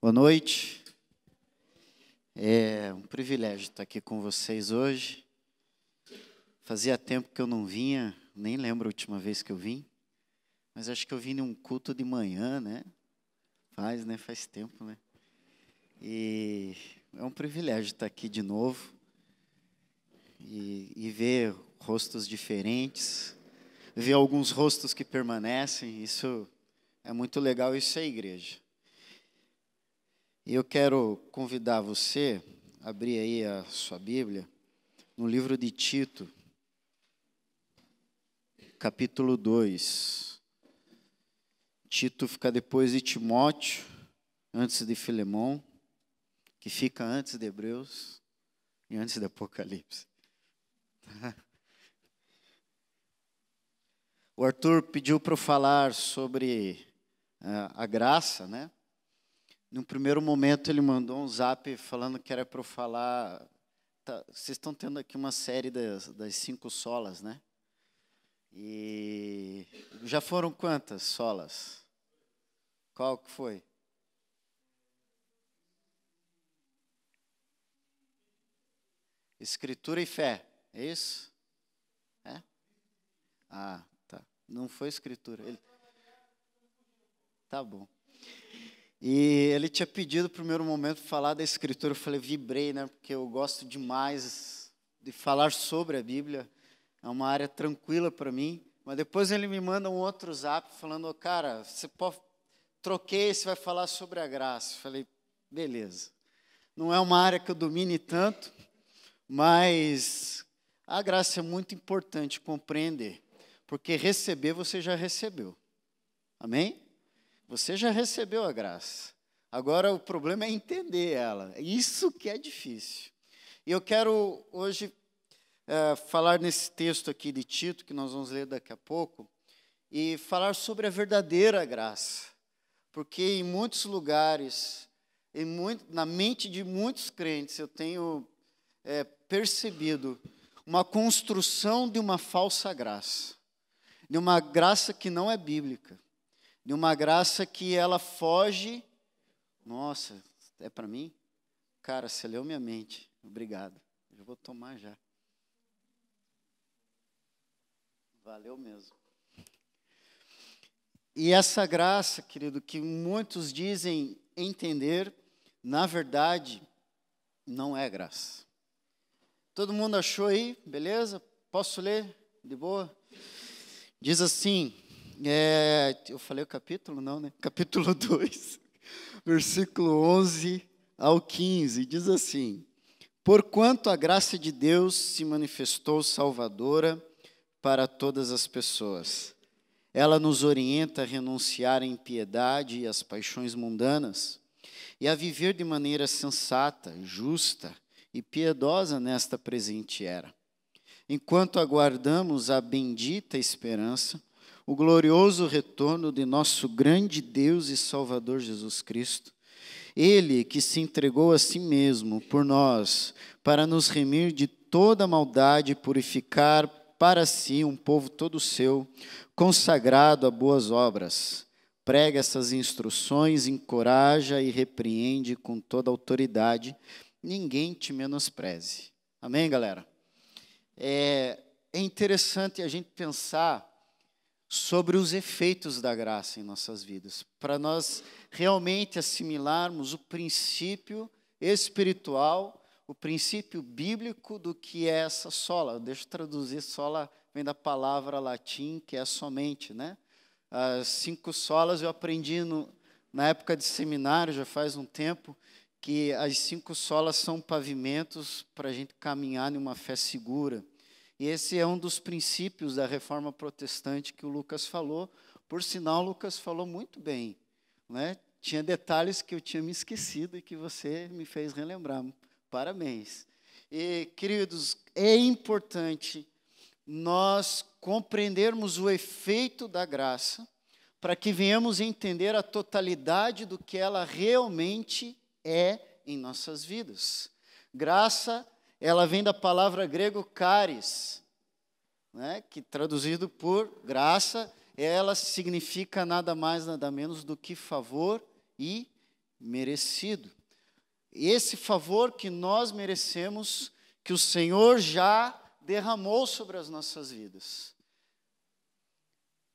Boa noite. É um privilégio estar aqui com vocês hoje. Fazia tempo que eu não vinha, nem lembro a última vez que eu vim, mas acho que eu vim num culto de manhã, né? Faz tempo, né? E é um privilégio estar aqui de novo e ver rostos diferentes, ver alguns rostos que permanecem. Isso é muito legal, isso é igreja. E eu quero convidar você a abrir aí a sua Bíblia no livro de Tito, capítulo 2. Tito fica depois de Timóteo, antes de Filemão, que fica antes de Hebreus e antes de Apocalipse. O Arthur pediu para eu falar sobre a graça, né? No primeiro momento ele mandou um zap falando que era para eu falar. Vocês estão tendo aqui uma série das 5 solas, né? E já foram quantas solas? Qual que foi? Escritura e fé, é isso? É? Ah, tá. Não foi escritura. Tá bom. E ele tinha pedido no primeiro momento para falar da Escritura. Eu falei, vibrei, né? Porque eu gosto demais de falar sobre a Bíblia. É uma área tranquila para mim. Mas depois ele me manda um outro zap falando, cara, você pode troquei, você vai falar sobre a graça. Eu falei, beleza. Não é uma área que eu domine tanto, mas a graça é muito importante compreender. Porque receber você já recebeu. Amém? Você já recebeu a graça. Agora o problema é entender ela. Isso que é difícil. E eu quero hoje falar nesse texto aqui de Tito, que nós vamos ler daqui a pouco, e falar sobre a verdadeira graça. Porque em muitos lugares, na mente de muitos crentes, eu tenho percebido uma construção de uma falsa graça. De uma graça que não é bíblica. De uma graça que ela foge. Nossa, é para mim? Cara, você leu minha mente. Obrigado. Eu vou tomar já. Valeu mesmo. E essa graça, querido, que muitos dizem entender, na verdade, não é graça. Todo mundo achou aí? Beleza? Posso ler? De boa? Diz assim... eu falei o capítulo? Não, né? Capítulo 2, versículo 11 ao 15, diz assim: Porquanto a graça de Deus se manifestou salvadora para todas as pessoas. Ela nos orienta a renunciar à impiedade e às paixões mundanas e a viver de maneira sensata, justa e piedosa nesta presente era. Enquanto aguardamos a bendita esperança, o glorioso retorno de nosso grande Deus e Salvador Jesus Cristo, Ele que se entregou a si mesmo por nós, para nos remir de toda maldade e purificar para si um povo todo seu, consagrado a boas obras. Prega essas instruções, encoraja e repreende com toda autoridade, ninguém te menospreze. Amém, galera? É interessante a gente pensar sobre os efeitos da graça em nossas vidas, para nós realmente assimilarmos o princípio espiritual, o princípio bíblico do que é essa sola. Deixa eu traduzir, sola vem da palavra latim, que é somente, né? As 5 solas eu aprendi na época de seminário, já faz um tempo, que as 5 solas são pavimentos para a gente caminhar numa fé segura. E esse é um dos princípios da reforma protestante que o Lucas falou. Por sinal, o Lucas falou muito bem, né? Tinha detalhes que eu tinha me esquecido e que você me fez relembrar. Parabéns. E, queridos, é importante nós compreendermos o efeito da graça para que venhamos entender a totalidade do que ela realmente é em nossas vidas. Graça, ela vem da palavra grego charis, né, que traduzido por graça, ela significa nada mais, nada menos do que favor e merecido. Esse favor que nós merecemos, que o Senhor já derramou sobre as nossas vidas.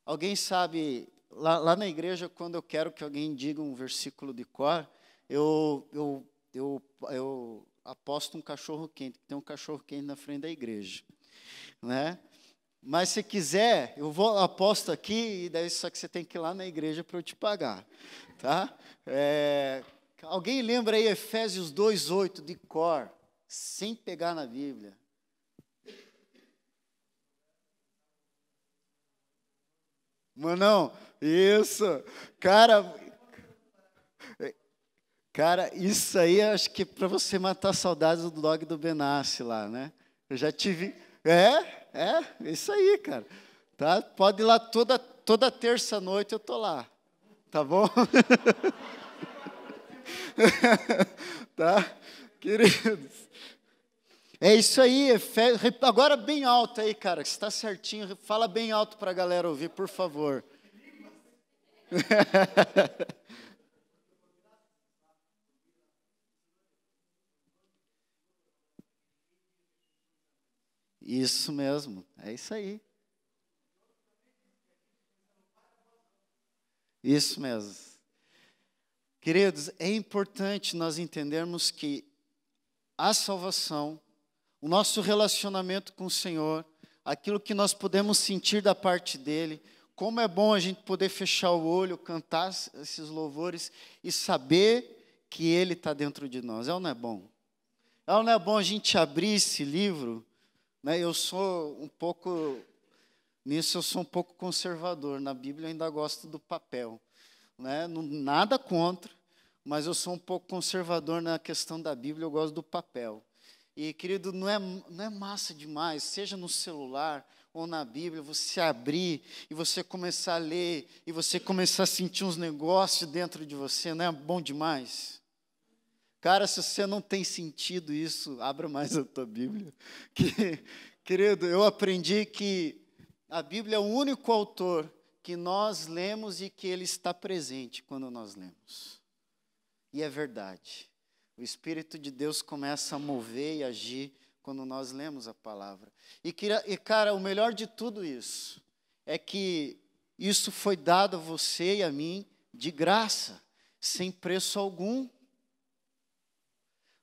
Alguém sabe, lá na igreja, quando eu quero que alguém diga um versículo de cor, eu aposto um cachorro quente, tem um cachorro quente na frente da igreja, né? Mas se quiser, aposto aqui, e daí só que você tem que ir lá na igreja para eu te pagar, tá? Alguém lembra aí Efésios 2:8 de cor, sem pegar na Bíblia? Manão, isso, cara, isso aí acho que é para você matar saudades do dog do Benassi lá, né? Eu já tive, isso aí, cara, tá? Pode ir lá toda terça-noite eu tô lá, tá bom? Tá, queridos? É isso aí, agora bem alto aí, cara, que está certinho, fala bem alto para a galera ouvir, por favor. Isso mesmo, é isso aí. Isso mesmo. Queridos, é importante nós entendermos que a salvação, o nosso relacionamento com o Senhor, aquilo que nós podemos sentir da parte dEle, como é bom a gente poder fechar o olho, cantar esses louvores e saber que Ele está dentro de nós. É ou não é bom? É ou não é bom a gente abrir esse livro? Né? Eu sou um pouco conservador. Na Bíblia eu ainda gosto do papel. Né? Nada contra, mas eu sou um pouco conservador na questão da Bíblia, eu gosto do papel. E, querido, não é massa demais, seja no celular ou na Bíblia, você abrir e você começar a ler, e você começar a sentir uns negócios dentro de você, não é bom demais? Cara, se você não tem sentido isso, abra mais a tua Bíblia. Querido, eu aprendi que a Bíblia é o único autor que nós lemos e que ele está presente quando nós lemos. E é verdade. O Espírito de Deus começa a mover e agir quando nós lemos a palavra. E, cara, o melhor de tudo isso é que isso foi dado a você e a mim de graça, sem preço algum.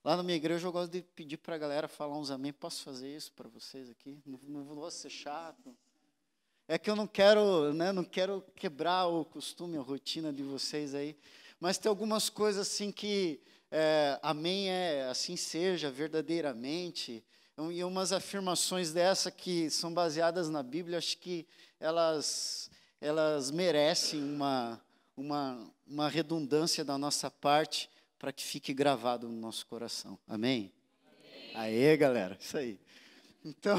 Lá na minha igreja eu gosto de pedir para a galera falar uns amém. Posso fazer isso para vocês aqui? Não vou ser chato. É que eu não quero, né, não quero quebrar o costume, a rotina de vocês aí. Mas tem algumas coisas assim que amém assim seja, verdadeiramente. E umas afirmações dessa que são baseadas na Bíblia, acho que elas merecem uma redundância da nossa parte para que fique gravado no nosso coração. Amém? Aê, galera, isso aí. Então,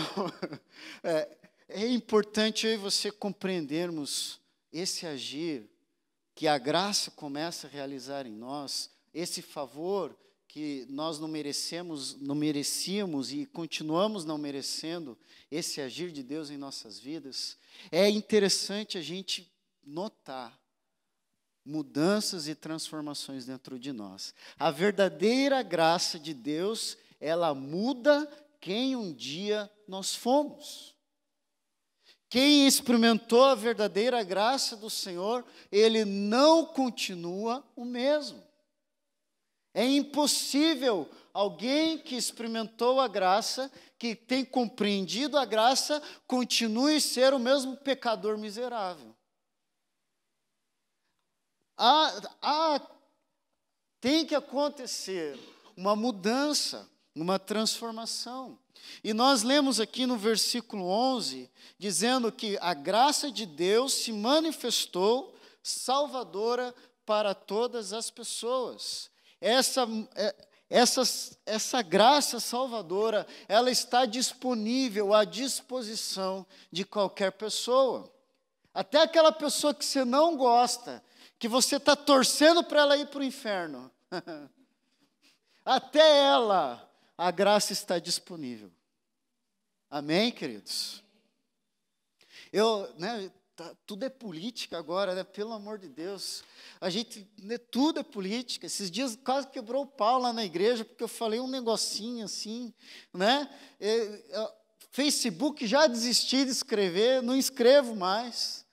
é importante eu e você compreendermos esse agir que a graça começa a realizar em nós, esse favor que nós não merecíamos e continuamos não merecendo, esse agir de Deus em nossas vidas. É interessante a gente notar mudanças e transformações dentro de nós. A verdadeira graça de Deus, ela muda quem um dia nós fomos. Quem experimentou a verdadeira graça do Senhor, ele não continua o mesmo. É impossível alguém que experimentou a graça, que tem compreendido a graça, continue a ser o mesmo pecador miserável. Tem que acontecer uma mudança, uma transformação. E nós lemos aqui no versículo 11, dizendo que a graça de Deus se manifestou salvadora para todas as pessoas. Essa graça salvadora, ela está disponível à disposição de qualquer pessoa. Até aquela pessoa que você não gosta, que você está torcendo para ela ir para o inferno. Até ela, a graça está disponível. Amém, queridos? tudo é política agora, né? Pelo amor de Deus. A gente, né, tudo é política. Esses dias quase quebrou o pau lá na igreja, porque eu falei um negocinho assim, né? Facebook já desisti de escrever, não escrevo mais,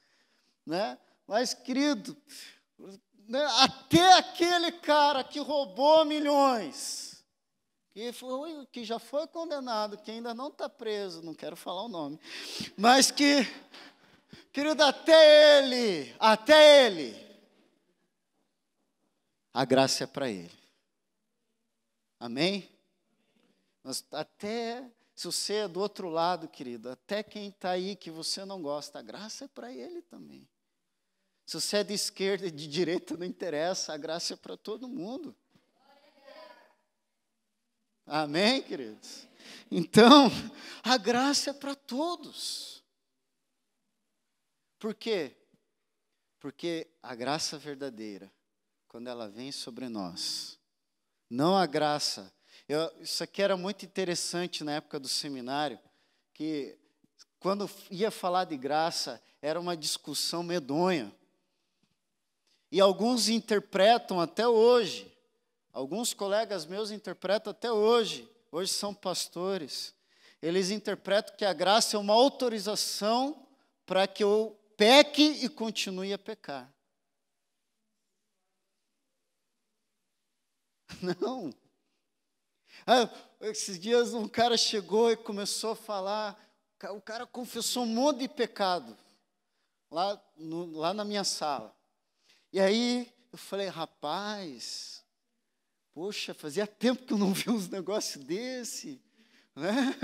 né? Mas, querido, né, até aquele cara que roubou milhões, que já foi condenado, que ainda não está preso, não quero falar o nome, mas que, querido, até ele, a graça é para ele. Amém? Mas até, se você é do outro lado, querido, até quem está aí que você não gosta, a graça é para ele também. Se você é de esquerda e de direita, não interessa, a graça é para todo mundo. Amém, queridos? Então, a graça é para todos. Por quê? Porque a graça verdadeira, quando ela vem sobre nós, não a graça. Isso aqui era muito interessante na época do seminário, que quando ia falar de graça, era uma discussão medonha. E alguns interpretam até hoje, alguns colegas meus interpretam até hoje são pastores, eles interpretam que a graça é uma autorização para que eu peque e continue a pecar. Não. Esses dias um cara chegou e começou a falar, o cara confessou um monte de pecado, lá na minha sala. E aí eu falei, rapaz, poxa, fazia tempo que eu não vi uns negócios desse, né?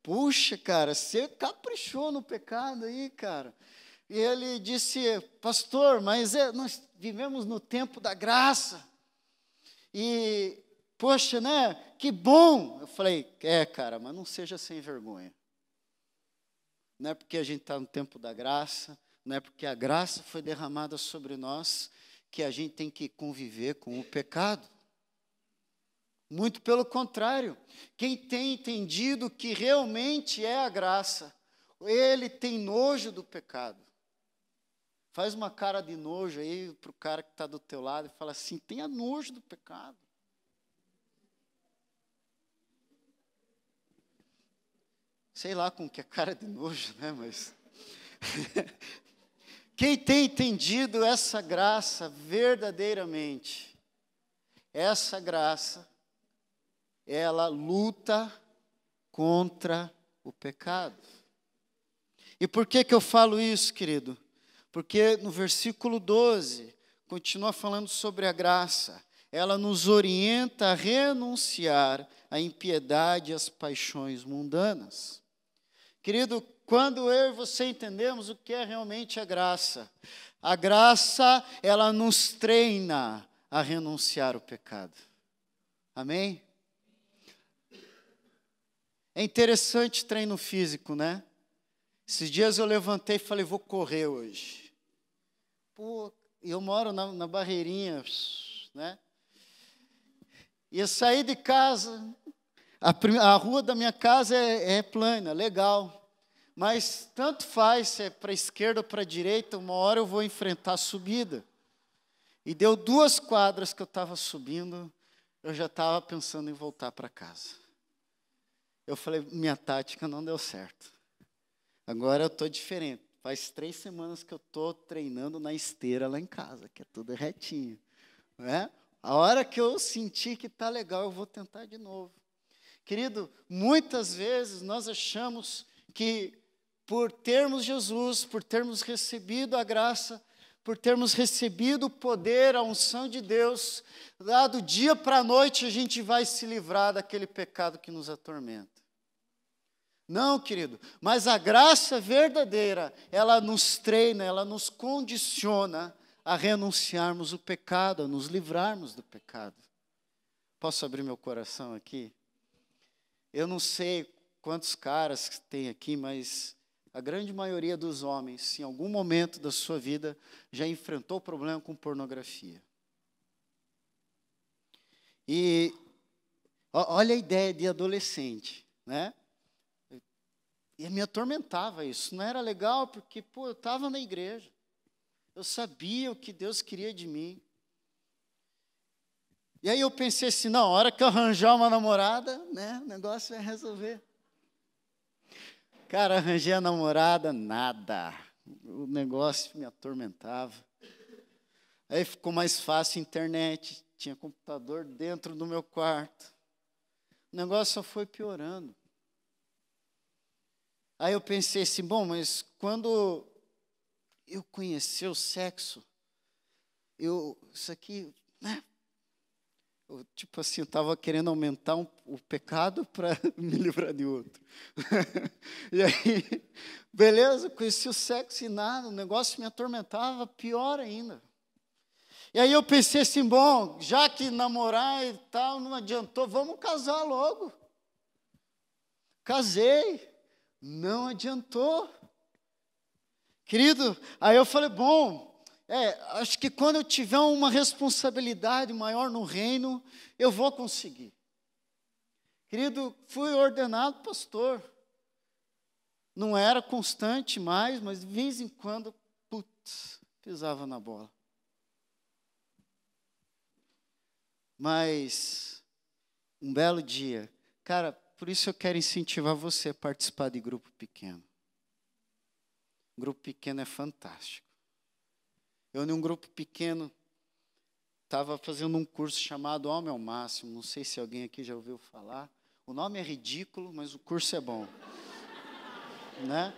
Puxa, cara, você caprichou no pecado aí, cara. E ele disse, pastor, mas nós vivemos no tempo da graça. E, poxa, né, que bom. Eu falei, cara, mas não seja sem vergonha. Não é porque a gente está no tempo da graça, não é porque a graça foi derramada sobre nós que a gente tem que conviver com o pecado. Muito pelo contrário, quem tem entendido que realmente é a graça, ele tem nojo do pecado. Faz uma cara de nojo aí para o cara que está do teu lado e fala assim, tenha nojo do pecado. Sei lá com que é cara de nojo, né? Mas quem tem entendido essa graça verdadeiramente, essa graça, ela luta contra o pecado. E por que eu falo isso, querido? Porque no versículo 12, continua falando sobre a graça. Ela nos orienta a renunciar à impiedade e às paixões mundanas. Querido, quando eu e você entendemos o que é realmente a graça ela nos treina a renunciar ao pecado. Amém? É interessante treino físico, né? Esses dias eu levantei e falei, vou correr hoje. Pô, eu moro na Barreirinha, né? E eu saí de casa, a rua da minha casa é plana, legal. Mas tanto faz se é para a esquerda ou para a direita, uma hora eu vou enfrentar a subida. E deu 2 quadras que eu estava subindo, eu já estava pensando em voltar para casa. Eu falei, minha tática não deu certo. Agora eu estou diferente. Faz 3 semanas que eu estou treinando na esteira lá em casa, que é tudo retinho. Né? A hora que eu sentir que está legal, eu vou tentar de novo. Querido, muitas vezes nós achamos que por termos Jesus, por termos recebido a graça, por termos recebido o poder, a unção de Deus, lá do dia para a noite a gente vai se livrar daquele pecado que nos atormenta. Não, querido, mas a graça verdadeira, ela nos treina, ela nos condiciona a renunciarmos o pecado, a nos livrarmos do pecado. Posso abrir meu coração aqui? Eu não sei quantos caras tem aqui, mas a grande maioria dos homens, em algum momento da sua vida, já enfrentou problema com pornografia. E olha a ideia de adolescente, né? E me atormentava isso. Não era legal porque, pô, eu estava na igreja. Eu sabia o que Deus queria de mim. E aí eu pensei assim, na hora que eu arranjar uma namorada, né, o negócio vai resolver. Cara, arranjei a namorada, nada. O negócio me atormentava. Aí ficou mais fácil a internet. Tinha computador dentro do meu quarto. O negócio só foi piorando. Aí eu pensei assim, bom, mas quando eu conheci o sexo, isso aqui, né? Tipo assim, eu estava querendo aumentar o pecado para me livrar de outro. E aí, beleza, conheci o sexo e nada, o negócio me atormentava, pior ainda. E aí eu pensei assim, bom, já que namorar e tal não adiantou, vamos casar logo. Casei, não adiantou. Querido, aí eu falei, bom, acho que quando eu tiver uma responsabilidade maior no reino, eu vou conseguir. Querido, fui ordenado pastor. Não era constante mais, mas de vez em quando, putz, pisava na bola. Mas, um belo dia, cara, por isso eu quero incentivar você a participar de grupo pequeno. Grupo pequeno é fantástico. Eu, num grupo pequeno, estava fazendo um curso chamado Homem ao Máximo. Não sei se alguém aqui já ouviu falar. O nome é ridículo, mas o curso é bom. Né?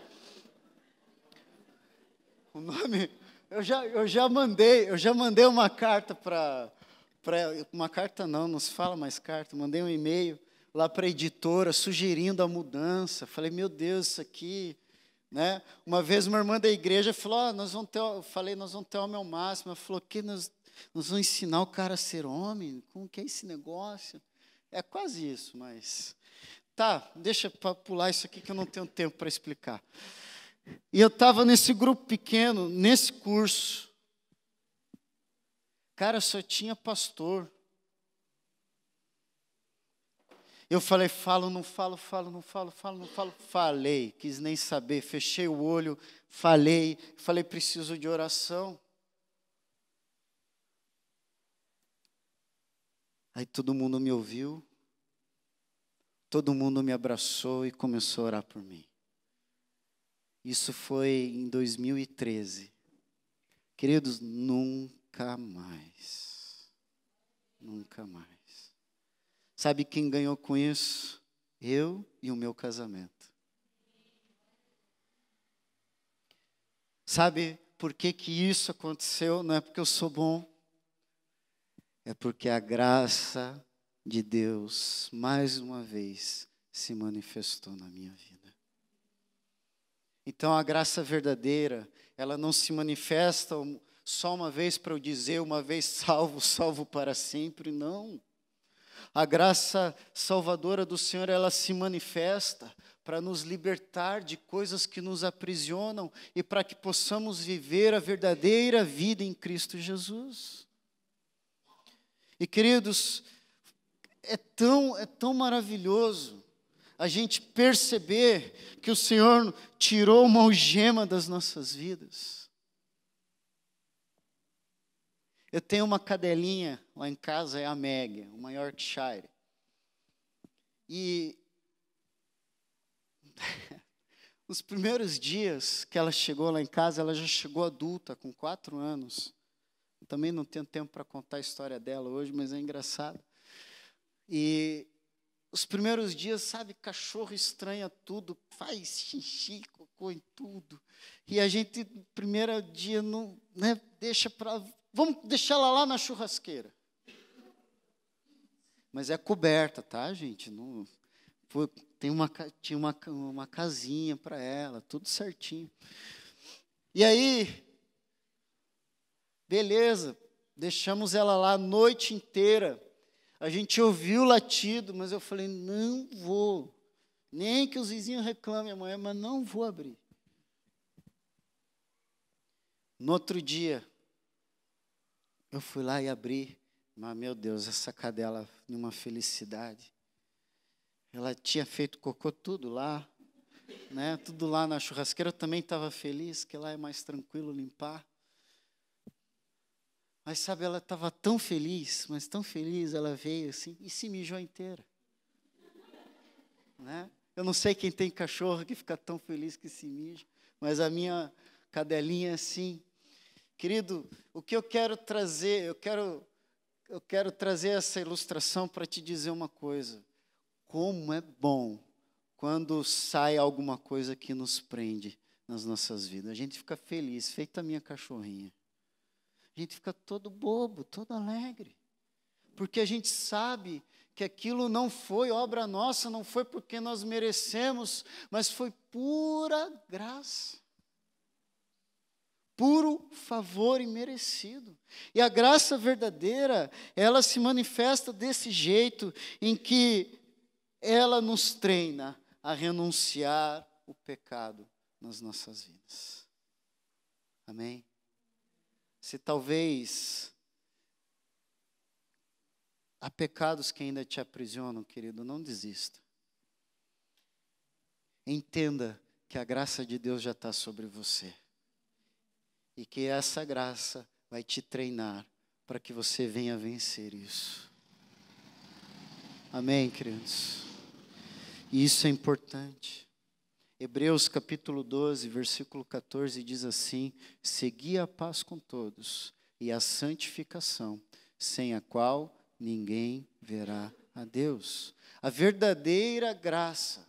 O nome, eu já mandei uma carta uma carta não se fala mais carta, mandei um e-mail lá para a editora sugerindo a mudança. Falei, meu Deus, isso aqui, né? Uma vez uma irmã da igreja falou, nós vamos ter homem ao máximo. Ela falou, que nós vamos ensinar o cara a ser homem? Como que é esse negócio? É quase isso, mas tá, deixa para pular isso aqui que eu não tenho tempo para explicar. E eu estava nesse grupo pequeno, nesse curso. Cara, só tinha pastor. Eu falei, falo, não falo, falei, quis nem saber, fechei o olho, falei, preciso de oração. Aí todo mundo me ouviu, todo mundo me abraçou e começou a orar por mim. Isso foi em 2013. Queridos, nunca mais. Nunca mais. Sabe quem ganhou com isso? Eu e o meu casamento. Sabe por que isso aconteceu? Não é porque eu sou bom. É porque a graça de Deus, mais uma vez, se manifestou na minha vida. Então, a graça verdadeira, ela não se manifesta só uma vez para eu dizer, uma vez salvo para sempre, não. A graça salvadora do Senhor, ela se manifesta para nos libertar de coisas que nos aprisionam e para que possamos viver a verdadeira vida em Cristo Jesus. E, queridos, é tão maravilhoso a gente perceber que o Senhor tirou uma algema das nossas vidas. Eu tenho uma cadelinha lá em casa, é a Meg, uma Yorkshire. E nos primeiros dias que ela chegou lá em casa, ela já chegou adulta, com 4 anos. Eu também não tenho tempo para contar a história dela hoje, mas é engraçado. E os primeiros dias, sabe, cachorro estranha tudo, faz xixi, cocô em tudo. E a gente, no primeiro dia, não, né, vamos deixar ela lá na churrasqueira. Mas é coberta, tá, gente? Não, tinha uma casinha para ela, tudo certinho. E aí, beleza, deixamos ela lá a noite inteira. A gente ouviu o latido, mas eu falei, não vou. Nem que os vizinhos reclamem amanhã, mas não vou abrir. No outro dia, eu fui lá e abri. Mas, meu Deus, essa cadela, numa felicidade. Ela tinha feito cocô tudo lá. né? Tudo lá na churrasqueira. Eu também estava feliz, que lá é mais tranquilo limpar. Mas sabe, ela estava tão feliz, mas tão feliz, ela veio assim e se mijou inteira. Né? Eu não sei quem tem cachorro que fica tão feliz que se mija, mas a minha cadelinha é assim. Querido, o que eu quero trazer, eu quero trazer essa ilustração para te dizer uma coisa. Como é bom quando sai alguma coisa que nos prende nas nossas vidas. A gente fica feliz, feita a minha cachorrinha. A gente fica todo bobo, todo alegre. Porque a gente sabe que aquilo não foi obra nossa, não foi porque nós merecemos, mas foi pura graça. Puro favor imerecido. E a graça verdadeira, ela se manifesta desse jeito, em que ela nos treina a renunciar o pecado nas nossas vidas. Amém? Se talvez há pecados que ainda te aprisionam, querido, não desista. Entenda que a graça de Deus já está sobre você. E que essa graça vai te treinar para que você venha vencer isso. Amém, queridos? E isso é importante. Hebreus capítulo 12, versículo 14 diz assim: segui a paz com todos e a santificação, sem a qual ninguém verá a Deus. A verdadeira graça,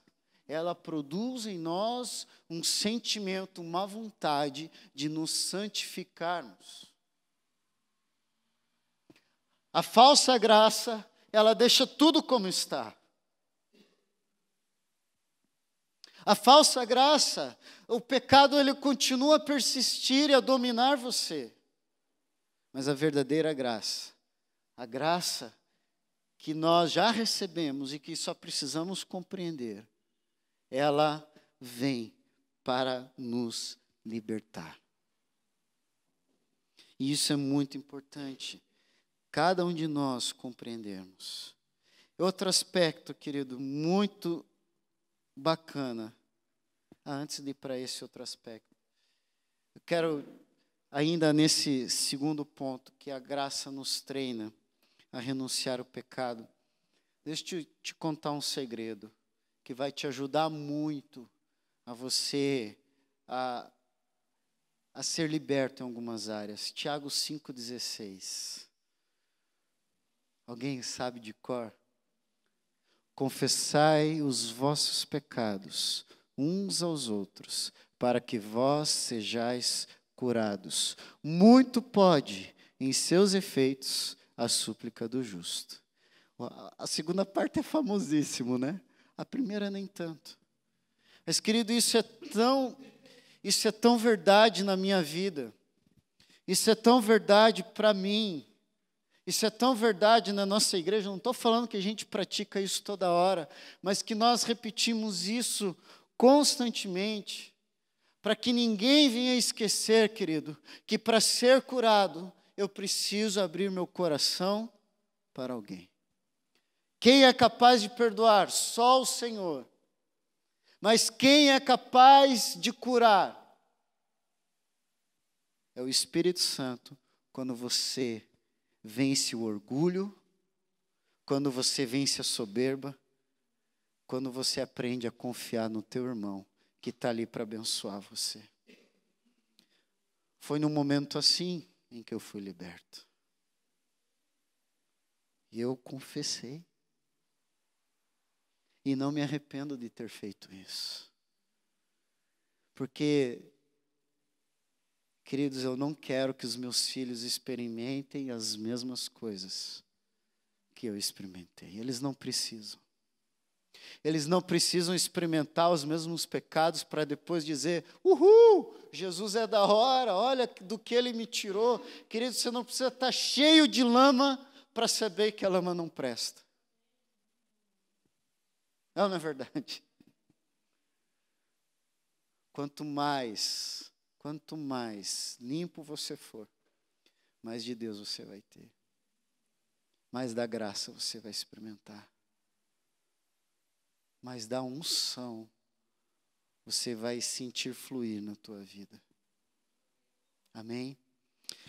ela produz em nós um sentimento, uma vontade de nos santificarmos. A falsa graça, ela deixa tudo como está. A falsa graça, o pecado ele continua a persistir e a dominar você. Mas a verdadeira graça, a graça que nós já recebemos e que só precisamos compreender, ela vem para nos libertar. E isso é muito importante, cada um de nós compreendermos. Outro aspecto, querido, muito bacana, antes de ir para esse outro aspecto. Eu quero, ainda nesse segundo ponto, que a graça nos treina a renunciar ao pecado. Deixa eu te contar um segredo, que vai te ajudar muito a você a ser liberto em algumas áreas. Tiago 5,16. Alguém sabe de cor? Confessai os vossos pecados uns aos outros, para que vós sejais curados. Muito pode, em seus efeitos, a súplica do justo. A segunda parte é famosíssimo, né? A primeira nem tanto. Mas, querido, isso é tão verdade na minha vida. Isso é tão verdade para mim. Isso é tão verdade na nossa igreja. Não estou falando que a gente pratica isso toda hora, mas que nós repetimos isso constantemente, para que ninguém venha esquecer, querido, que para ser curado, eu preciso abrir meu coração para alguém. Quem é capaz de perdoar? Só o Senhor. Mas quem é capaz de curar? É o Espírito Santo, quando você vence o orgulho, quando você vence a soberba, quando você aprende a confiar no teu irmão, que está ali para abençoar você. Foi num momento assim em que eu fui liberto. E eu confessei. E não me arrependo de ter feito isso. Porque, queridos, eu não quero que os meus filhos experimentem as mesmas coisas que eu experimentei. Eles não precisam. Eles não precisam experimentar os mesmos pecados para depois dizer: uhul, Jesus é da hora, olha do que ele me tirou. Querido, você não precisa estar cheio de lama para saber que a lama não presta. Não é verdade? Quanto mais limpo você for, mais de Deus você vai ter. Mais da graça você vai experimentar. Mais da unção você vai sentir fluir na tua vida. Amém?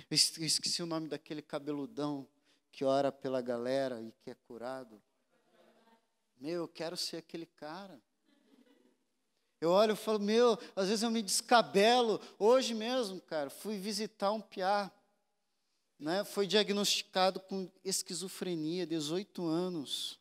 Eu esqueci o nome daquele cabeludão que ora pela galera e que é curado. Eu quero ser aquele cara. Eu olho e falo, às vezes eu me descabelo. Hoje mesmo, cara, fui visitar um piá, né? Foi diagnosticado com esquizofrenia, 18 anos.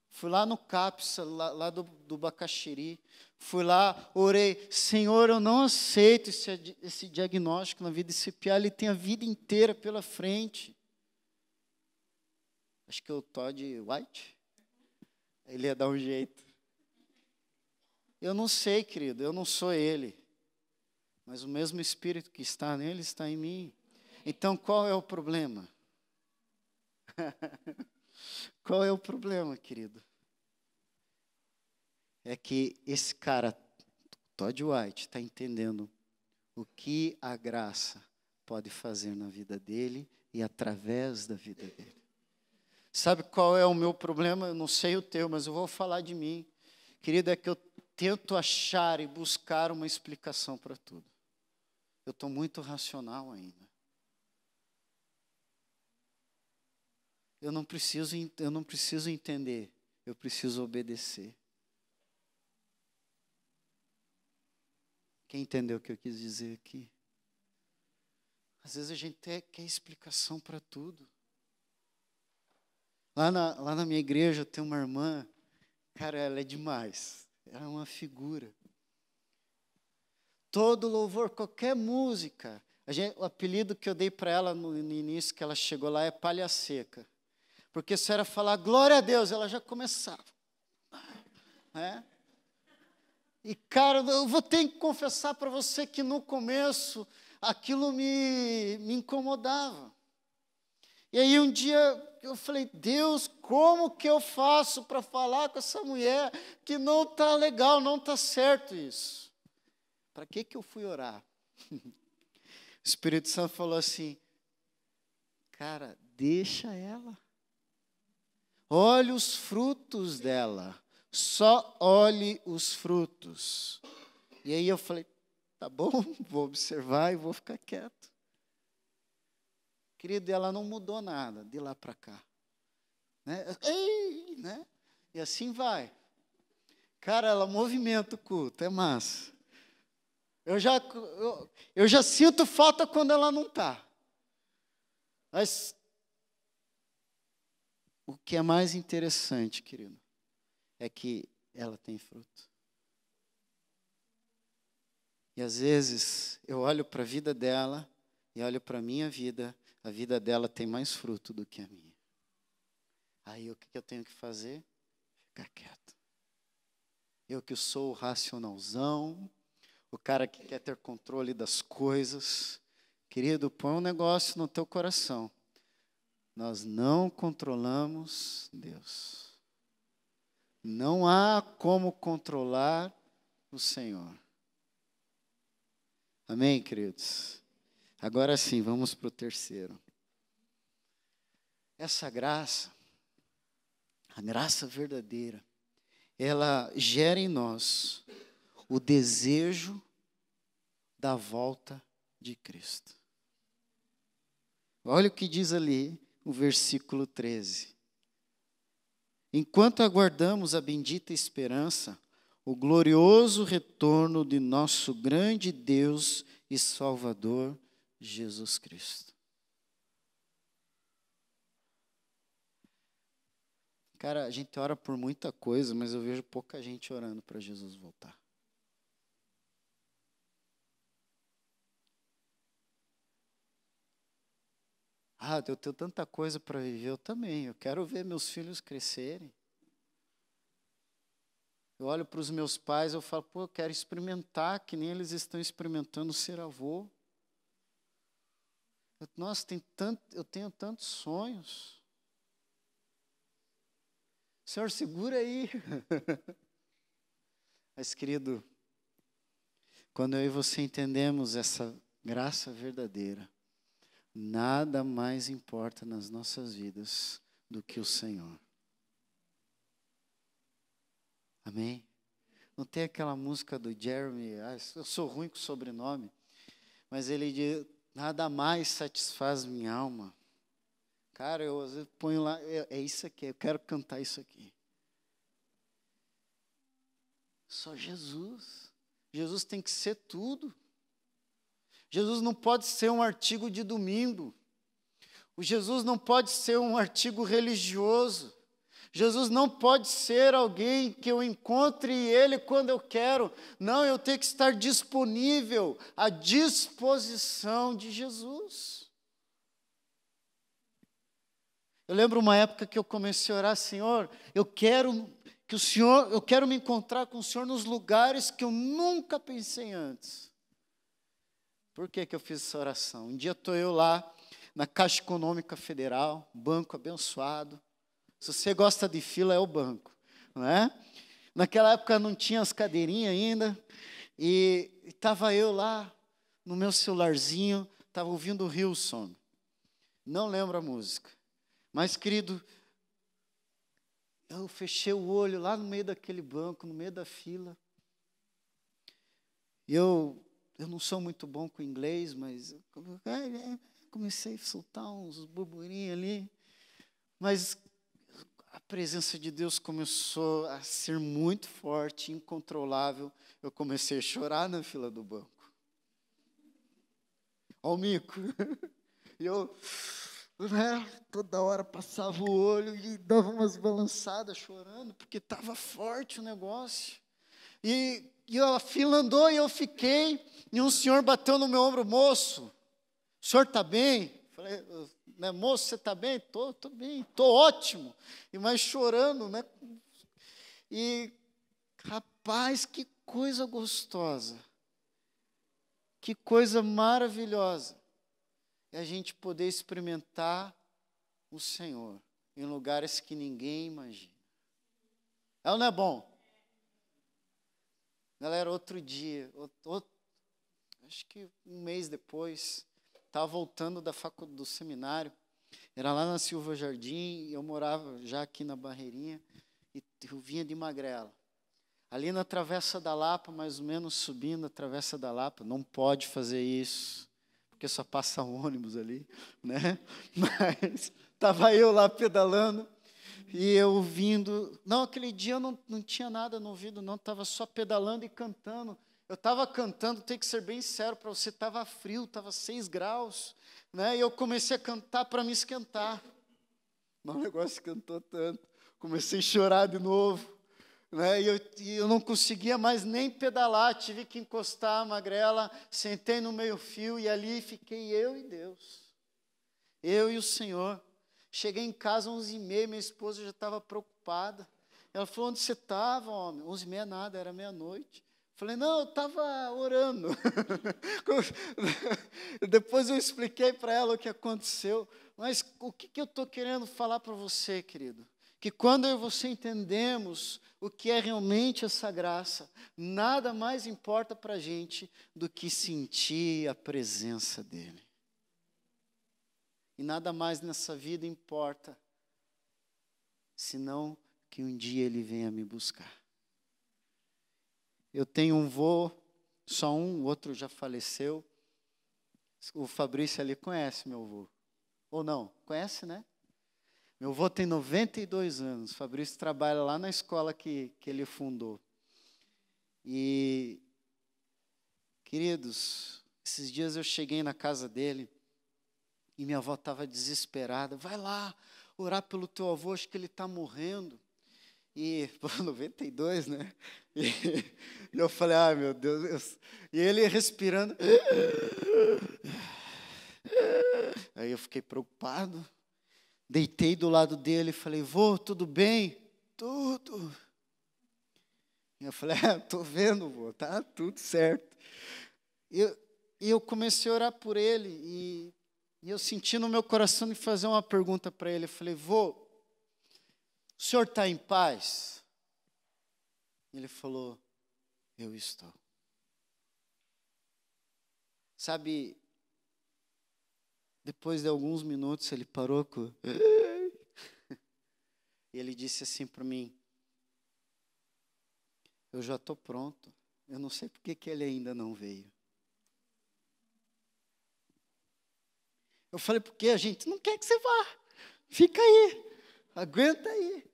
Fui lá no CAPS, lá do Bacaxiri. Fui lá, orei, Senhor, eu não aceito esse diagnóstico na vida desse piá, ele tem a vida inteira pela frente. Acho que é o Todd White. Ele ia dar um jeito. Eu não sei, querido, eu não sou ele. Mas o mesmo Espírito que está nele está em mim. Então, qual é o problema? Qual é o problema, querido? É que esse cara, Todd White, está entendendo o que a graça pode fazer na vida dele e através da vida dele. Sabe qual é o meu problema? Eu não sei o teu, mas eu vou falar de mim. Querido, é que eu tento achar e buscar uma explicação para tudo. Eu estou muito racional ainda. Eu não preciso entender, eu preciso obedecer. Quem entendeu o que eu quis dizer aqui? Às vezes a gente até quer explicação para tudo. Lá na minha igreja tem uma irmã, cara, ela é demais. Ela é uma figura. Todo louvor, qualquer música. O apelido que eu dei para ela no início, que ela chegou lá, é palha seca. Porque se era falar glória a Deus, ela já começava. Né? E, cara, eu vou ter que confessar para você que no começo aquilo me incomodava. E aí um dia eu falei, Deus, como que eu faço para falar com essa mulher que não está legal, não está certo isso? Para que eu fui orar? O Espírito Santo falou assim, cara, deixa ela. Olhe os frutos dela. Só olhe os frutos. E aí eu falei, tá bom, vou observar e vou ficar quieto. Querido, ela não mudou nada de lá para cá. Né? Ei, né? E assim vai. Cara, ela movimenta o culto, é massa. Eu já sinto falta quando ela não está. Mas o que é mais interessante, querido, é que ela tem fruto. E às vezes eu olho para a vida dela e olho para a vida dela tem mais fruto do que a minha. Aí o que eu tenho que fazer? Ficar quieto. Eu que sou o racionalzão, o cara que quer ter controle das coisas. Querido, põe um negócio no teu coração. Nós não controlamos Deus. Não há como controlar o Senhor. Amém, queridos? Agora sim, vamos para o terceiro. Essa graça, a graça verdadeira, ela gera em nós o desejo da volta de Cristo. Olha o que diz ali o versículo 13. Enquanto aguardamos a bendita esperança, o glorioso retorno de nosso grande Deus e Salvador, Jesus Cristo. Cara, a gente ora por muita coisa, mas eu vejo pouca gente orando para Jesus voltar. Eu tenho tanta coisa para viver, eu também. Eu quero ver meus filhos crescerem. Eu olho para os meus pais, eu falo, eu quero experimentar, que nem eles estão experimentando ser avô. Nossa, eu tenho tantos sonhos. Senhor, segura aí. Mas, querido, quando eu e você entendemos essa graça verdadeira, nada mais importa nas nossas vidas do que o Senhor. Amém? Não tem aquela música do Jeremy, eu sou ruim com sobrenome, mas ele diz, nada mais satisfaz minha alma. Cara, eu às vezes ponho lá, é isso aqui, eu quero cantar isso aqui. Só Jesus. Jesus tem que ser tudo. Jesus não pode ser um artigo de domingo. O Jesus não pode ser um artigo religioso. Jesus não pode ser alguém que eu encontre ele quando eu quero. Não, eu tenho que estar disponível, à disposição de Jesus. Eu lembro uma época que eu comecei a orar, Senhor, eu quero me encontrar com o Senhor nos lugares que eu nunca pensei antes. Por que eu fiz essa oração? Um dia estou eu lá na Caixa Econômica Federal, banco abençoado. Se você gosta de fila, é o banco, não é? Naquela época não tinha as cadeirinhas ainda, e estava eu lá no meu celularzinho, estava ouvindo o Hillsong. Não lembro a música. Mas, querido, eu fechei o olho lá no meio daquele banco, no meio da fila. E eu não sou muito bom com inglês, mas comecei a soltar uns burburinhos ali. Mas a presença de Deus começou a ser muito forte, incontrolável. Eu comecei a chorar na fila do banco. Ó o mico. E eu... toda hora passava o olho e dava umas balançadas chorando, porque estava forte o negócio. E a fila andou e eu fiquei, e um senhor bateu no meu ombro, moço, o senhor está bem? Falei, né, moço, você está bem? Estou bem, estou ótimo. E mais chorando, né? E, rapaz, que coisa gostosa, que coisa maravilhosa. É a gente poder experimentar o Senhor em lugares que ninguém imagina. É ou não é bom? Galera, outro dia, acho que um mês depois, estava voltando do seminário, era lá na Silva Jardim, eu morava já aqui na Barreirinha, e eu vinha de Magrela. Ali na Travessa da Lapa, mais ou menos subindo a Travessa da Lapa, não pode fazer isso, porque só passa ônibus ali, né? Mas estava eu lá pedalando, e eu vindo. Não, aquele dia eu não tinha nada no ouvido, não, estava só pedalando e cantando. Eu estava cantando, tem que ser bem sério para você, estava frio, estava 6 graus, né? E eu comecei a cantar para me esquentar. Mas o negócio esquentou tanto, comecei a chorar de novo. Né? E eu não conseguia mais nem pedalar, tive que encostar a magrela, sentei no meio-fio e ali fiquei eu e Deus, eu e o Senhor. Cheguei em casa 11h30, minha esposa já estava preocupada. Ela falou, onde você estava, homem? 11h30 nada, era meia-noite. Falei, não, eu estava orando. Depois eu expliquei para ela o que aconteceu. Mas o que eu estou querendo falar para você, querido? Que quando eu e você entendemos o que é realmente essa graça, nada mais importa para a gente do que sentir a presença dEle. E nada mais nessa vida importa, senão que um dia Ele venha me buscar. Eu tenho um vô, só um, o outro já faleceu. O Fabrício ali conhece meu vô. Ou não? Conhece, né? Meu avô tem 92 anos, o Fabrício trabalha lá na escola que ele fundou. E, queridos, esses dias eu cheguei na casa dele e minha avó estava desesperada. Vai lá orar pelo teu avô, acho que ele está morrendo. E, 92, né? E eu falei, ai meu Deus. E ele respirando. Aí eu fiquei preocupado. Deitei do lado dele e falei, vô, tudo bem? Tudo. E eu falei, estou vendo, vô, tá tudo certo. E eu comecei a orar por ele e eu senti no meu coração de fazer uma pergunta para ele. Eu falei, vô, o senhor está em paz? Ele falou, eu estou. Sabe, depois de alguns minutos ele parou com... E ele disse assim para mim, eu já estou pronto. Eu não sei por que ele ainda não veio. Eu falei, porque a gente não quer que você vá. Fica aí, aguenta aí.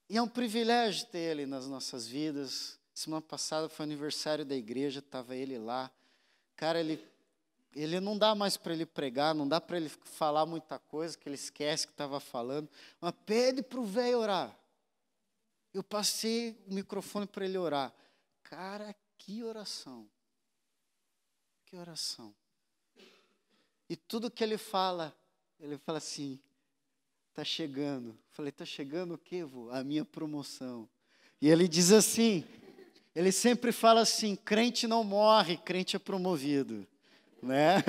E é um privilégio ter ele nas nossas vidas. Semana passada foi aniversário da igreja, estava ele lá. Cara, ele não dá mais para ele pregar, não dá para ele falar muita coisa, que ele esquece que estava falando. Mas pede para o velho orar. Eu passei o microfone para ele orar. Cara, que oração. Que oração. E tudo que ele fala assim, está chegando. Eu falei, está chegando o quê, vô? A minha promoção. E ele diz assim, ele sempre fala assim, crente não morre, crente é promovido. Né?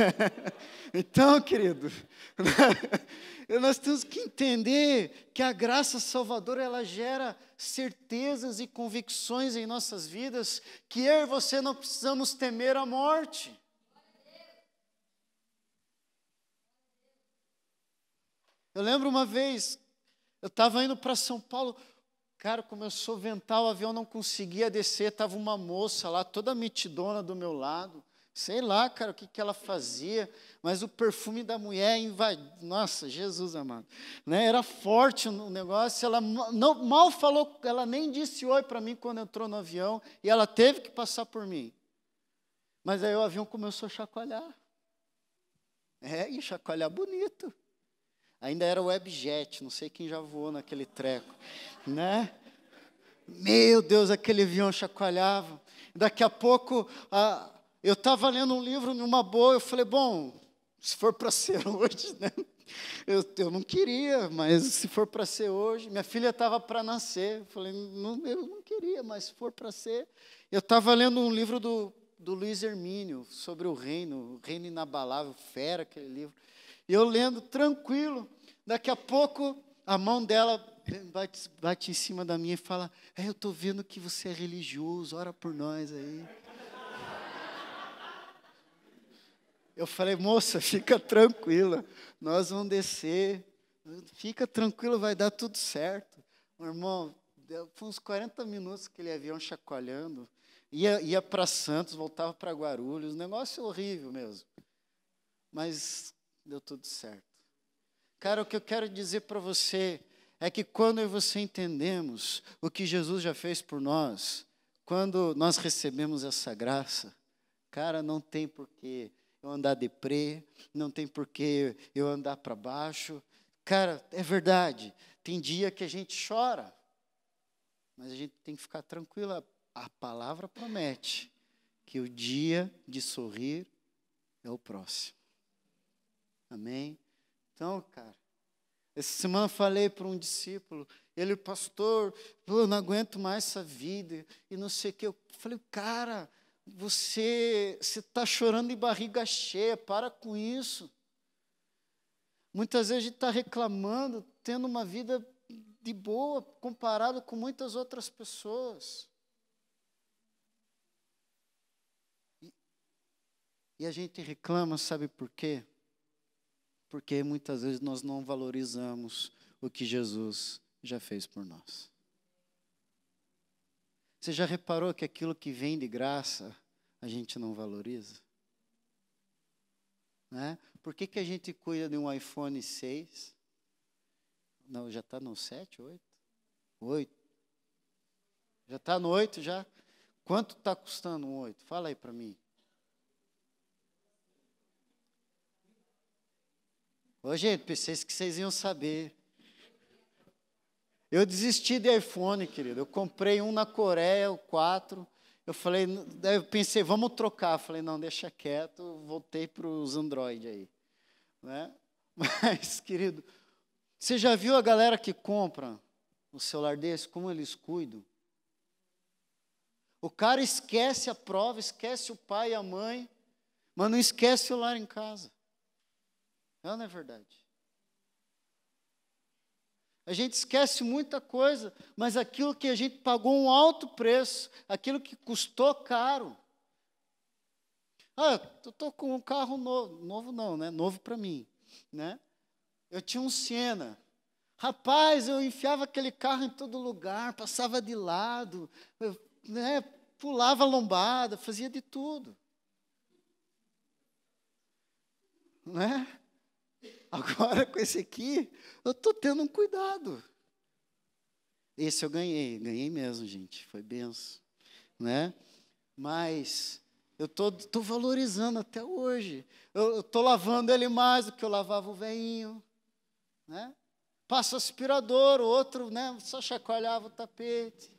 Então, querido, nós temos que entender que a graça salvadora, ela gera certezas e convicções em nossas vidas, que eu e você não precisamos temer a morte. Eu lembro uma vez, eu estava indo para São Paulo, cara, começou a ventar, o avião não conseguia descer, estava uma moça lá, toda metidona do meu lado, sei lá, cara, o que ela fazia, mas o perfume da mulher invadiu, nossa, Jesus amado, né? Era forte o negócio, ela não, mal falou, ela nem disse oi para mim quando entrou no avião, e ela teve que passar por mim. Mas aí o avião começou a chacoalhar, e chacoalhar bonito. Ainda era webjet, não sei quem já voou naquele treco, né? Meu Deus, aquele avião chacoalhava. Daqui a pouco, eu estava lendo um livro numa boa, eu falei, bom, se for para ser hoje, né? Eu não queria, mas se for para ser hoje, minha filha estava para nascer, eu falei, não, eu não queria, mas se for para ser. Eu estava lendo um livro do Luiz Hermínio, sobre o reino inabalável, fera, aquele livro. E eu lendo tranquilo, daqui a pouco a mão dela bate em cima da minha e fala, eu estou vendo que você é religioso, ora por nós aí. Eu falei, moça, fica tranquila, nós vamos descer, fica tranquila, vai dar tudo certo. Meu irmão, foi uns 40 minutos aquele avião chacoalhando, ia para Santos, voltava para Guarulhos, negócio horrível mesmo. Mas deu tudo certo. Cara, o que eu quero dizer para você é que quando eu e você entendemos o que Jesus já fez por nós, quando nós recebemos essa graça, cara, não tem porquê eu andar deprê, não tem porquê eu andar para baixo. Cara, é verdade, tem dia que a gente chora, mas a gente tem que ficar tranquilo, a palavra promete que o dia de sorrir é o próximo. Amém? Então, cara, essa semana eu falei para um discípulo, ele, pastor, eu não aguento mais essa vida, e não sei o que. Eu falei, cara, você está chorando de barriga cheia, para com isso. Muitas vezes a gente está reclamando, tendo uma vida de boa, comparado com muitas outras pessoas. E a gente reclama, sabe por quê? Porque muitas vezes nós não valorizamos o que Jesus já fez por nós. Você já reparou que aquilo que vem de graça, a gente não valoriza? Né? Por que a gente cuida de um iPhone 6? Não, já está no 7, 8? 8. Já está no 8 já? Quanto está custando um 8? Fala aí para mim. Ô, gente, pensei que vocês iam saber. Eu desisti de iPhone, querido. Eu comprei um na Coreia, o 4. Eu falei, daí eu pensei, vamos trocar. Eu falei, não, deixa quieto. Voltei para os Android aí. Né? Mas, querido, você já viu a galera que compra um celular desse, como eles cuidam? O cara esquece a prova, esquece o pai e a mãe, mas não esquece o lar em casa. Não é verdade? A gente esquece muita coisa, mas aquilo que a gente pagou um alto preço, aquilo que custou caro. Eu estou com um carro novo, novo não, né? Novo para mim, né? Eu tinha um Siena. Rapaz, eu enfiava aquele carro em todo lugar, passava de lado. né, pulava a lombada, fazia de tudo. Né? Agora com esse aqui, eu estou tendo um cuidado. Esse eu ganhei mesmo, gente, foi benção, né? Mas eu estou valorizando até hoje. Eu estou lavando ele mais do que eu lavava o velhinho, né? Passa aspirador, o outro, né, só chacoalhava o tapete.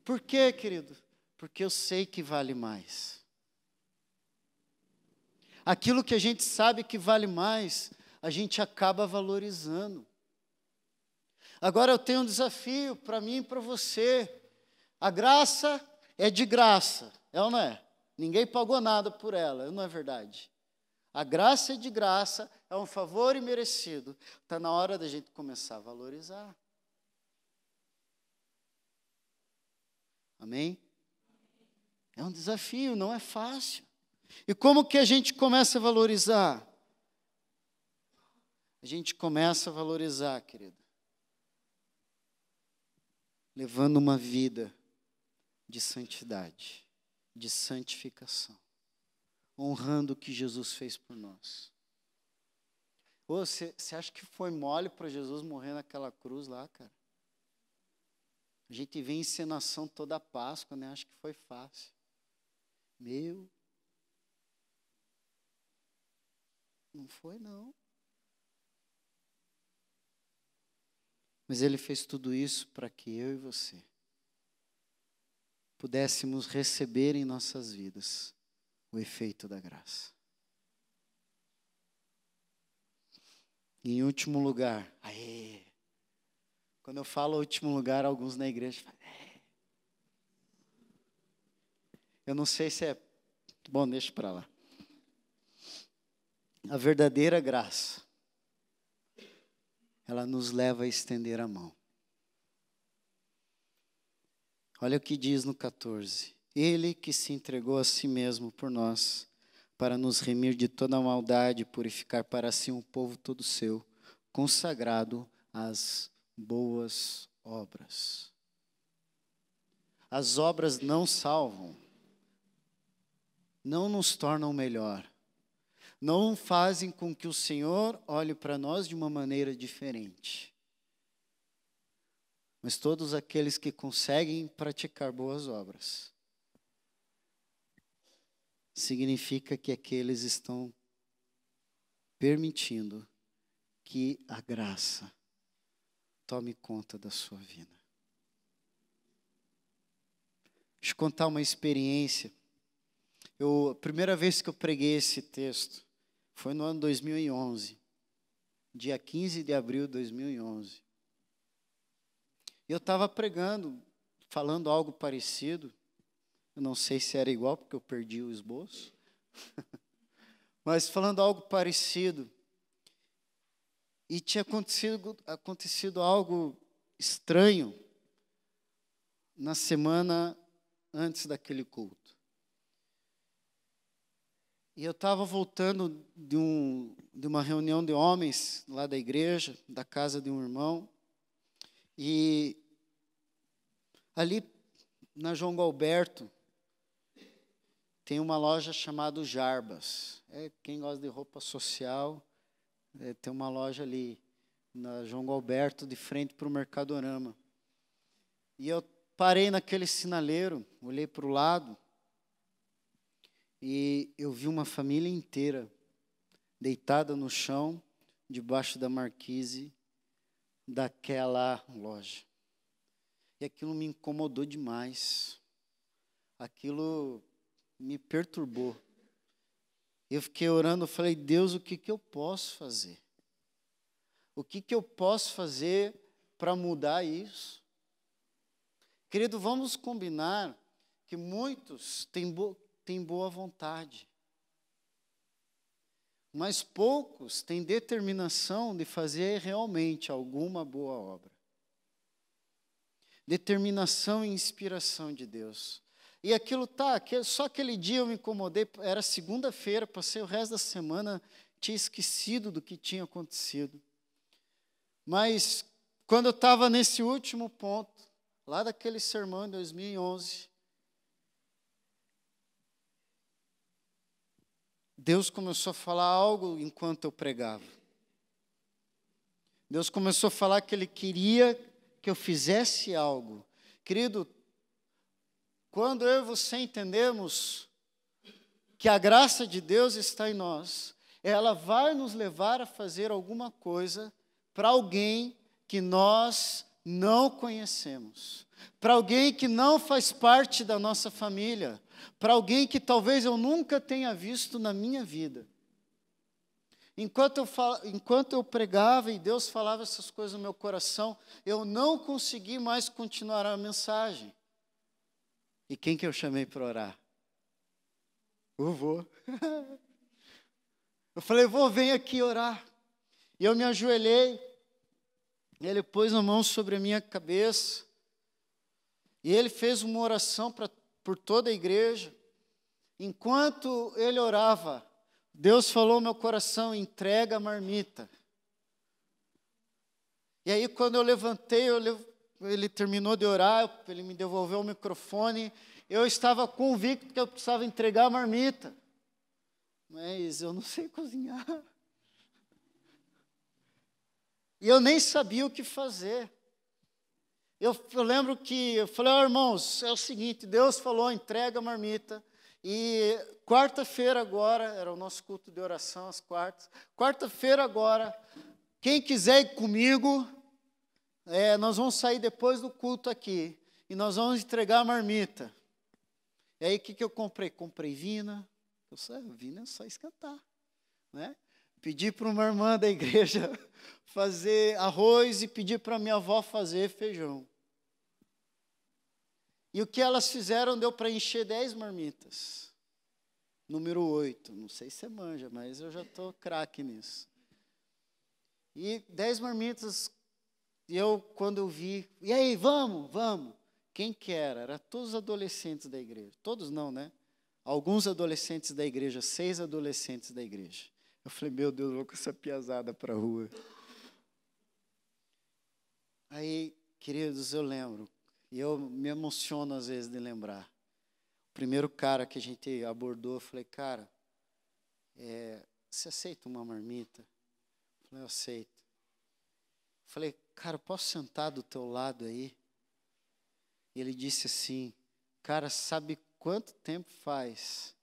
Por quê, querido? Porque eu sei que vale mais. Aquilo que a gente sabe que vale mais, a gente acaba valorizando. Agora eu tenho um desafio para mim e para você. A graça é de graça, é ou não é? Ninguém pagou nada por ela, não é verdade? A graça é de graça, é um favor imerecido. Está na hora da gente começar a valorizar. Amém? É um desafio, não é fácil. E como que a gente começa a valorizar? A gente começa a valorizar, querido, levando uma vida de santidade, de santificação, honrando o que Jesus fez por nós. Você acha que foi mole para Jesus morrer naquela cruz lá, cara? A gente vê encenação toda a Páscoa, né? Acho que foi fácil. Não foi, não. Mas ele fez tudo isso para que eu e você pudéssemos receber em nossas vidas o efeito da graça. E em último lugar, quando eu falo último lugar, alguns na igreja falam, eu não sei se é, bom, deixa para lá. A verdadeira graça, ela nos leva a estender a mão. Olha o que diz no 14. Ele que se entregou a si mesmo por nós, para nos remir de toda a maldade e purificar para si um povo todo seu, consagrado às boas obras. As obras não salvam, não nos tornam melhor, não fazem com que o Senhor olhe para nós de uma maneira diferente. Mas todos aqueles que conseguem praticar boas obras, significa que aqueles estão permitindo que a graça tome conta da sua vida. Deixa eu contar uma experiência. A primeira vez que eu preguei esse texto foi no ano 2011, dia 15 de abril de 2011. Eu estava pregando, falando algo parecido. Eu não sei se era igual, porque eu perdi o esboço. Mas falando algo parecido. E tinha acontecido algo estranho na semana antes daquele culto. E eu estava voltando de uma reunião de homens lá da igreja, da casa de um irmão. E ali na João Galberto tem uma loja chamada Jarbas. Quem gosta de roupa social, tem uma loja ali na João Galberto, de frente para o Mercadorama. E eu parei naquele sinaleiro, olhei para o lado, e eu vi uma família inteira deitada no chão, debaixo da marquise daquela loja. E aquilo me incomodou demais. Aquilo me perturbou. Eu fiquei orando, eu falei, Deus, o que eu posso fazer? O que eu posso fazer para mudar isso? Querido, vamos combinar que muitos têm boa vontade, mas poucos têm determinação de fazer realmente alguma boa obra. Determinação e inspiração de Deus. E aquilo só aquele dia eu me incomodei, era segunda-feira, passei o resto da semana, tinha esquecido do que tinha acontecido. Mas, quando eu estava nesse último ponto, lá daquele sermão em 2011, Deus começou a falar algo enquanto eu pregava. Deus começou a falar que Ele queria que eu fizesse algo. Querido, quando eu e você entendemos que a graça de Deus está em nós, ela vai nos levar a fazer alguma coisa para alguém que nós não conhecemos, para alguém que não faz parte da nossa família, para alguém que talvez eu nunca tenha visto na minha vida. Enquanto eu pregava e Deus falava essas coisas no meu coração, eu não consegui mais continuar a mensagem. E quem que eu chamei para orar? O vô. Eu falei, vô, vem aqui orar. E eu me ajoelhei, e ele pôs a mão sobre a minha cabeça, e ele fez uma oração por toda a igreja. Enquanto ele orava, Deus falou no meu coração, entrega a marmita. E aí quando eu levantei, ele terminou de orar, ele me devolveu o microfone, eu estava convicto que eu precisava entregar a marmita. Mas eu não sei cozinhar. E eu nem sabia o que fazer. Eu lembro que eu falei, irmãos, é o seguinte, Deus falou, entrega a marmita. E quarta-feira agora, era o nosso culto de oração, às quartas. Quarta-feira agora, quem quiser ir comigo, nós vamos sair depois do culto aqui. E nós vamos entregar a marmita. E aí o que eu comprei? Comprei vina. Vina é só esquentar, né? Pedi para uma irmã da igreja fazer arroz e pedi para minha avó fazer feijão. E o que elas fizeram deu para encher 10 marmitas. Número 8. Não sei se você manja, mas eu já estou craque nisso. E 10 marmitas. E eu, quando eu vi, e aí, vamos. Quem que era? Era todos os adolescentes da igreja. Todos não, né? Alguns adolescentes da igreja, 6 adolescentes da igreja. Eu falei, meu Deus, eu vou com essa piazada para a rua. Aí, queridos, eu lembro, e eu me emociono às vezes de lembrar. O primeiro cara que a gente abordou, eu falei, cara, você aceita uma marmita? Eu falei, eu aceito. Eu falei, cara, posso sentar do teu lado aí? E ele disse assim, cara, sabe quanto tempo faz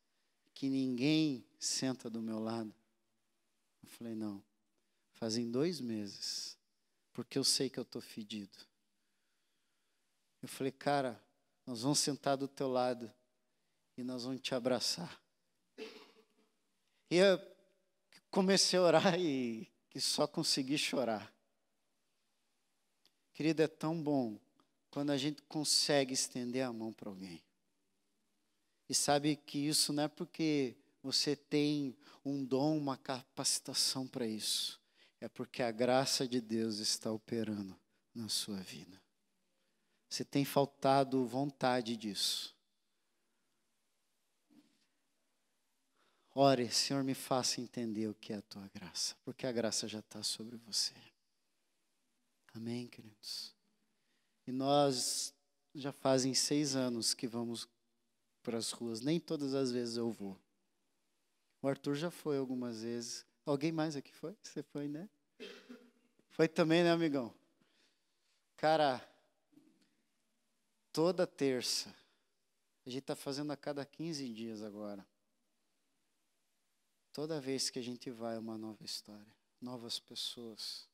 que ninguém senta do meu lado? Eu falei, não, fazem 2 meses, porque eu sei que eu estou fedido. Eu falei, cara, nós vamos sentar do teu lado e nós vamos te abraçar. E eu comecei a orar e só consegui chorar. Querido, é tão bom quando a gente consegue estender a mão para alguém. E sabe que isso não é porque você tem um dom, uma capacitação para isso. É porque a graça de Deus está operando na sua vida. Você tem faltado vontade disso. Ore, Senhor, me faça entender o que é a tua graça, porque a graça já está sobre você. Amém, queridos? E nós já fazem 6 anos que vamos para as ruas, nem todas as vezes eu vou. O Arthur já foi algumas vezes. Alguém mais aqui foi? Você foi, né? Foi também, né, amigão? Cara, toda terça, a gente está fazendo a cada 15 dias agora. Toda vez que a gente vai é uma nova história, novas pessoas.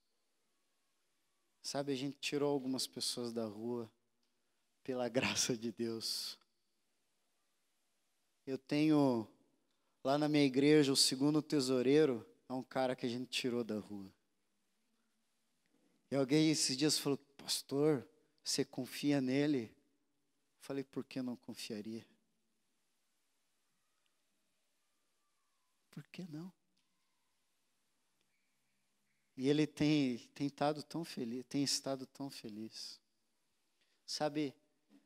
Sabe, a gente tirou algumas pessoas da rua pela graça de Deus. Eu tenho, lá na minha igreja, o segundo tesoureiro é um cara que a gente tirou da rua. E alguém esses dias falou, pastor, você confia nele? Eu falei, por que não confiaria? Por que não? E ele tem estado tão feliz. Sabe,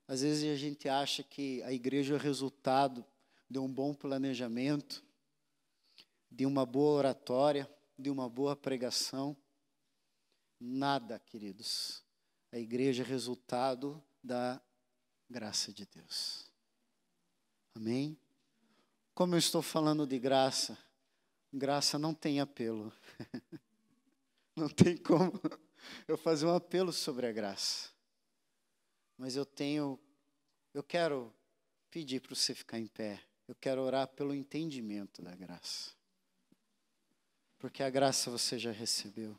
às vezes a gente acha que a igreja é o resultado de um bom planejamento, de uma boa oratória, de uma boa pregação. Nada, queridos. A igreja é resultado da graça de Deus. Amém? Como eu estou falando de graça, graça não tem apelo. Não tem como eu fazer um apelo sobre a graça. Mas eu quero pedir para você ficar em pé. Eu quero orar pelo entendimento da graça. Porque a graça você já recebeu.